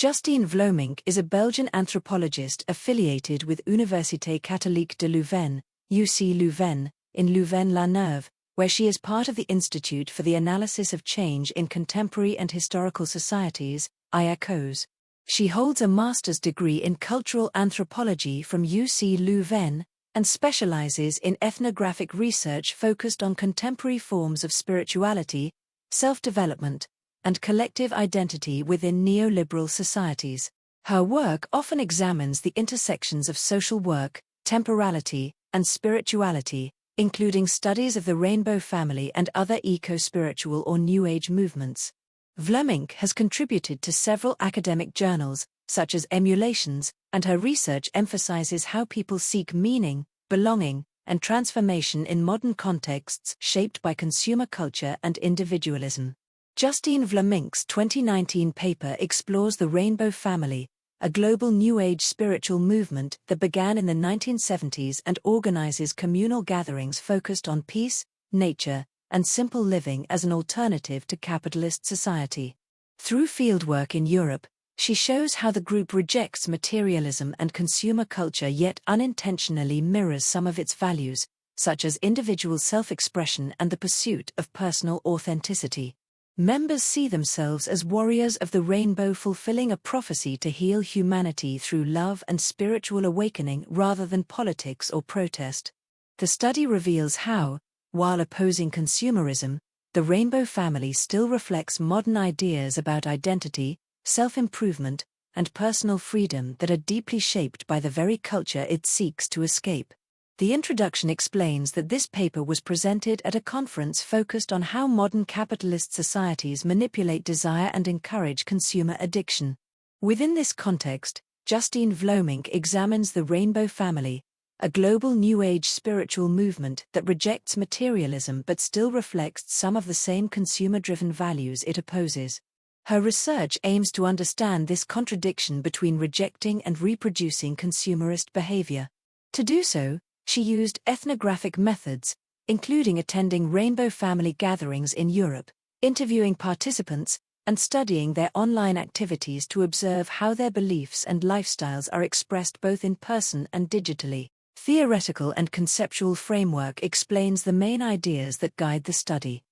Justine Vleminckx is a Belgian anthropologist affiliated with Université Catholique de Leuven, UC Leuven, in Louvain-la-Neuve, where she is part of the Institute for the Analysis of Change in Contemporary and Historical Societies, IACOS. She holds a master's degree in cultural anthropology from UC Leuven, and specializes in ethnographic research focused on contemporary forms of spirituality, self-development, and collective identity within neoliberal societies. Her work often examines the intersections of social work, temporality, and spirituality, including studies of the rainbow family and other eco-spiritual or New Age movements. Vleminckx has contributed to several academic journals, such as Emulations, and her research emphasizes how people seek meaning, belonging, and transformation in modern contexts shaped by consumer culture and individualism. Justine Vleminckx's 2019 paper explores the Rainbow Family, a global New Age spiritual movement that began in the 1970s and organizes communal gatherings focused on peace, nature, and simple living as an alternative to capitalist society. Through fieldwork in Europe, she shows how the group rejects materialism and consumer culture yet unintentionally mirrors some of its values, such as individual self-expression and the pursuit of personal authenticity. Members see themselves as warriors of the rainbow, fulfilling a prophecy to heal humanity through love and spiritual awakening rather than politics or protest. The study reveals how, while opposing consumerism, the Rainbow Family still reflects modern ideas about identity, self-improvement, and personal freedom that are deeply shaped by the very culture it seeks to escape. The introduction explains that this paper was presented at a conference focused on how modern capitalist societies manipulate desire and encourage consumer addiction. Within this context, Justine Vleminckx examines the Rainbow Family, a global New Age spiritual movement that rejects materialism but still reflects some of the same consumer-driven values it opposes. Her research aims to understand this contradiction between rejecting and reproducing consumerist behavior. To do so, she used ethnographic methods, including attending Rainbow Family gatherings in Europe, interviewing participants, and studying their online activities to observe how their beliefs and lifestyles are expressed both in person and digitally. Theoretical and conceptual framework explains the main ideas that guide the study.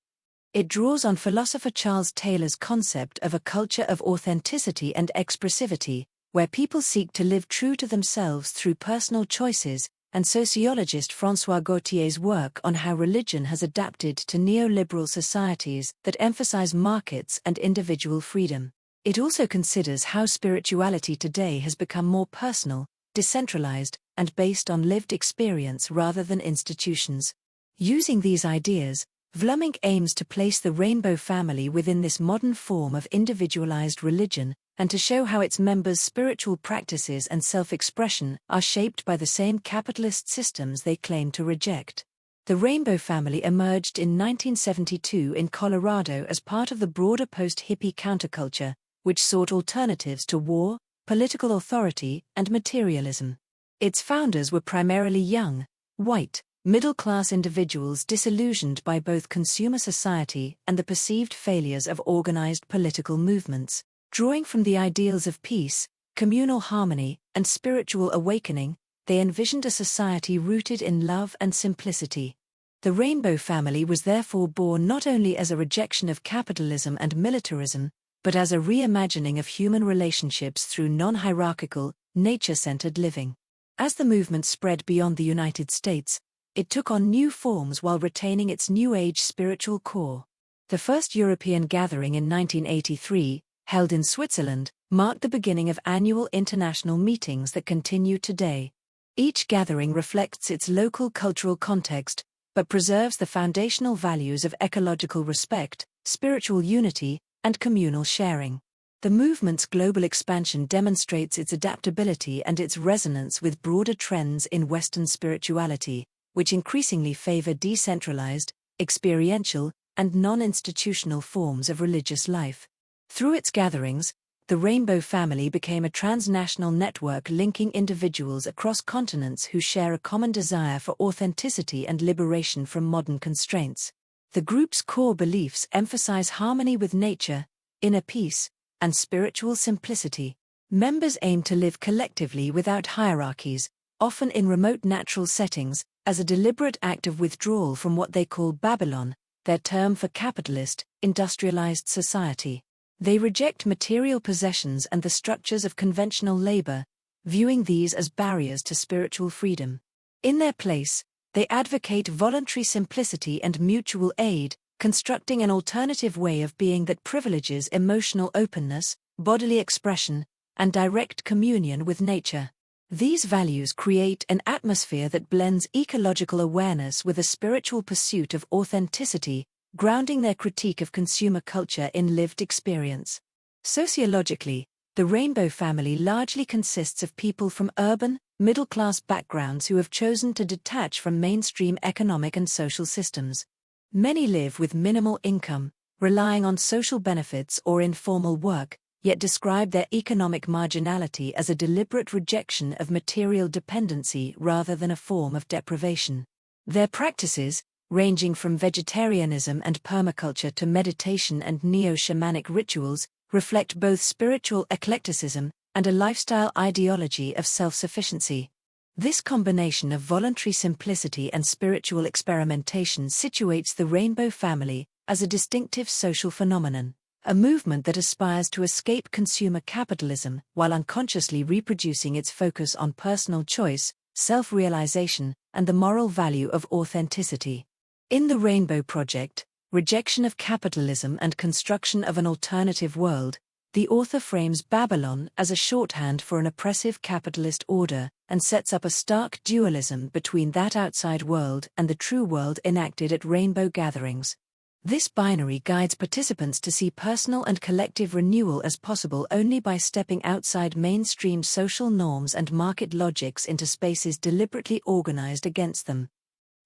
It draws on philosopher Charles Taylor's concept of a culture of authenticity and expressivity, where people seek to live true to themselves through personal choices, and sociologist François Gautier's work on how religion has adapted to neoliberal societies that emphasize markets and individual freedom. It also considers how spirituality today has become more personal, decentralized, and based on lived experience rather than institutions. Using these ideas, Vleminckx aims to place the Rainbow Family within this modern form of individualized religion, and to show how its members' spiritual practices and self-expression are shaped by the same capitalist systems they claim to reject. The Rainbow Family emerged in 1972 in Colorado as part of the broader post-hippie counterculture, which sought alternatives to war, political authority, and materialism. Its founders were primarily young, white, middle-class individuals disillusioned by both consumer society and the perceived failures of organized political movements. Drawing from the ideals of peace, communal harmony, and spiritual awakening, they envisioned a society rooted in love and simplicity. The Rainbow Family was therefore born not only as a rejection of capitalism and militarism, but as a reimagining of human relationships through non-hierarchical, nature-centered living. As the movement spread beyond the United States, it took on new forms while retaining its New Age spiritual core. The first European gathering in 1983, held in Switzerland, marked the beginning of annual international meetings that continue today. Each gathering reflects its local cultural context, but preserves the foundational values of ecological respect, spiritual unity, and communal sharing. The movement's global expansion demonstrates its adaptability and its resonance with broader trends in Western spirituality, which increasingly favor decentralized, experiential, and non-institutional forms of religious life. Through its gatherings, the Rainbow Family became a transnational network linking individuals across continents who share a common desire for authenticity and liberation from modern constraints. The group's core beliefs emphasize harmony with nature, inner peace, and spiritual simplicity. Members aim to live collectively without hierarchies, often in remote natural settings, as a deliberate act of withdrawal from what they call Babylon, their term for capitalist, industrialized society. They reject material possessions and the structures of conventional labor, viewing these as barriers to spiritual freedom. In their place, they advocate voluntary simplicity and mutual aid, constructing an alternative way of being that privileges emotional openness, bodily expression, and direct communion with nature. These values create an atmosphere that blends ecological awareness with a spiritual pursuit of authenticity, grounding their critique of consumer culture in lived experience. Sociologically, the rainbow family largely consists of people from urban, middle-class backgrounds who have chosen to detach from mainstream economic and social systems. Many live with minimal income, relying on social benefits or informal work, yet describe their economic marginality as a deliberate rejection of material dependency rather than a form of deprivation. Their practices, ranging from vegetarianism and permaculture to meditation and neo-shamanic rituals, reflect both spiritual eclecticism and a lifestyle ideology of self-sufficiency. This combination of voluntary simplicity and spiritual experimentation situates the rainbow family as a distinctive social phenomenon, a movement that aspires to escape consumer capitalism while unconsciously reproducing its focus on personal choice, self-realization, and the moral value of authenticity. In the Rainbow Project, Rejection of Capitalism and Construction of an Alternative World, the author frames Babylon as a shorthand for an oppressive capitalist order and sets up a stark dualism between that outside world and the true world enacted at rainbow gatherings. This binary guides participants to see personal and collective renewal as possible only by stepping outside mainstream social norms and market logics into spaces deliberately organized against them.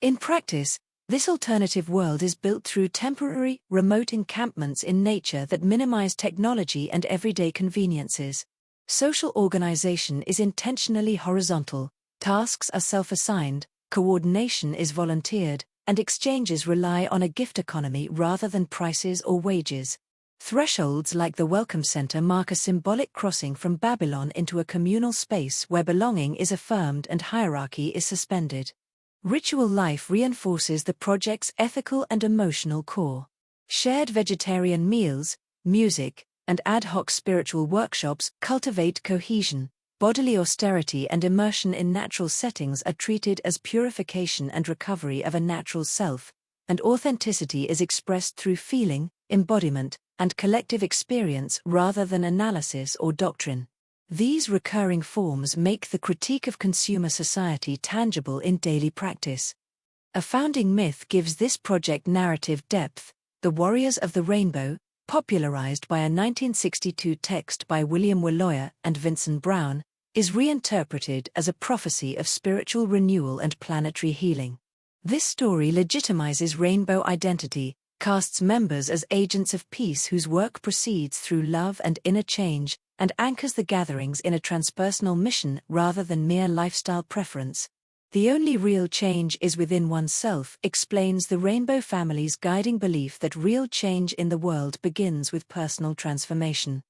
In practice, this alternative world is built through temporary, remote encampments in nature that minimize technology and everyday conveniences. Social organization is intentionally horizontal, tasks are self-assigned, coordination is volunteered, and exchanges rely on a gift economy rather than prices or wages. Thresholds like the Welcome Center mark a symbolic crossing from Babylon into a communal space where belonging is affirmed and hierarchy is suspended. Ritual life reinforces the project's ethical and emotional core. Shared vegetarian meals, music, and ad hoc spiritual workshops cultivate cohesion. Bodily austerity and immersion in natural settings are treated as purification and recovery of a natural self, and authenticity is expressed through feeling, embodiment, and collective experience rather than analysis or doctrine. These recurring forms make the critique of consumer society tangible in daily practice. A founding myth gives this project narrative depth: the Warriors of the Rainbow, popularized by a 1962 text by William Willoyer and Vincent Brown, is reinterpreted as a prophecy of spiritual renewal and planetary healing. This story legitimizes rainbow identity, casts members as agents of peace whose work proceeds through love and inner change, and anchors the gatherings in a transpersonal mission rather than mere lifestyle preference. The only real change is within oneself explains the rainbow family's guiding belief that real change in the world begins with personal transformation.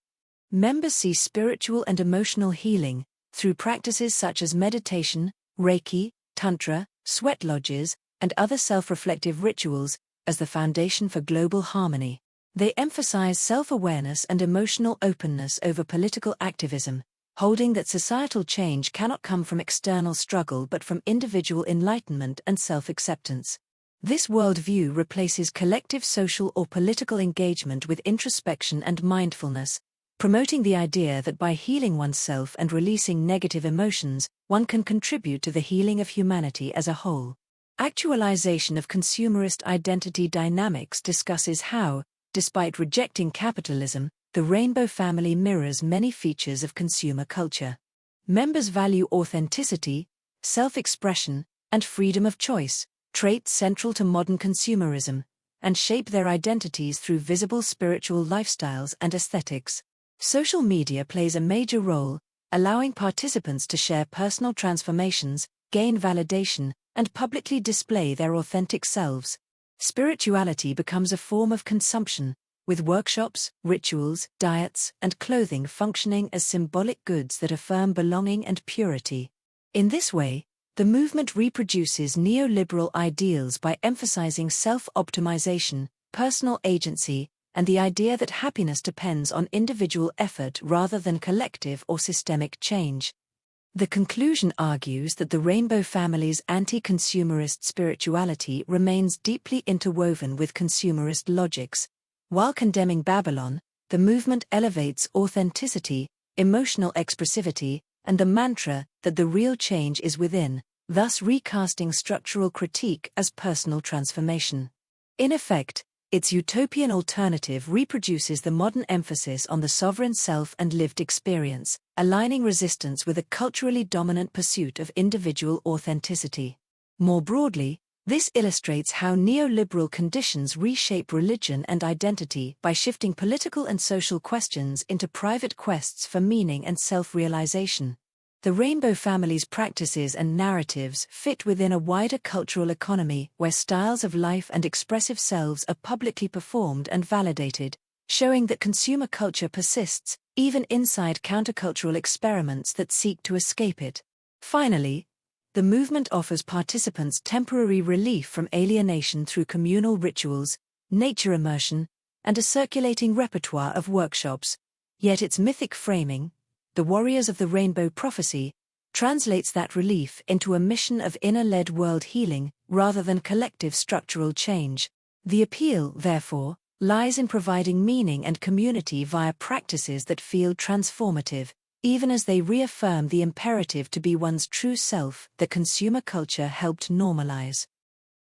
Members see spiritual and emotional healing through practices such as meditation, Reiki, Tantra, sweat lodges, and other self-reflective rituals as the foundation for global harmony. They emphasize self-awareness and emotional openness over political activism, holding that societal change cannot come from external struggle but from individual enlightenment and self-acceptance. This worldview replaces collective social or political engagement with introspection and mindfulness, promoting the idea that by healing oneself and releasing negative emotions, one can contribute to the healing of humanity as a whole. Actualization of Consumerist Identity Dynamics discusses how, despite rejecting capitalism, the rainbow family mirrors many features of consumer culture. Members value authenticity, self-expression, and freedom of choice, traits central to modern consumerism, and shape their identities through visible spiritual lifestyles and aesthetics. Social media plays a major role, allowing participants to share personal transformations, gain validation, and publicly display their authentic selves. Spirituality becomes a form of consumption, with workshops, rituals, diets, and clothing functioning as symbolic goods that affirm belonging and purity. In this way, the movement reproduces neoliberal ideals by emphasizing self-optimization, personal agency, and the idea that happiness depends on individual effort rather than collective or systemic change. The conclusion argues that the Rainbow Family's anti-consumerist spirituality remains deeply interwoven with consumerist logics. While condemning Babylon, the movement elevates authenticity, emotional expressivity, and the mantra that the real change is within, thus recasting structural critique as personal transformation. In effect, its utopian alternative reproduces the modern emphasis on the sovereign self and lived experience, aligning resistance with a culturally dominant pursuit of individual authenticity. More broadly, this illustrates how neoliberal conditions reshape religion and identity by shifting political and social questions into private quests for meaning and self-realization. The Rainbow Family's practices and narratives fit within a wider cultural economy where styles of life and expressive selves are publicly performed and validated, showing that consumer culture persists, even inside countercultural experiments that seek to escape it. Finally, the movement offers participants temporary relief from alienation through communal rituals, nature immersion, and a circulating repertoire of workshops. Yet its mythic framing, the Warriors of the Rainbow Prophecy, translates that relief into a mission of inner-led world healing rather than collective structural change. The appeal, therefore, lies in providing meaning and community via practices that feel transformative, even as they reaffirm the imperative to be one's true self that consumer culture helped normalize.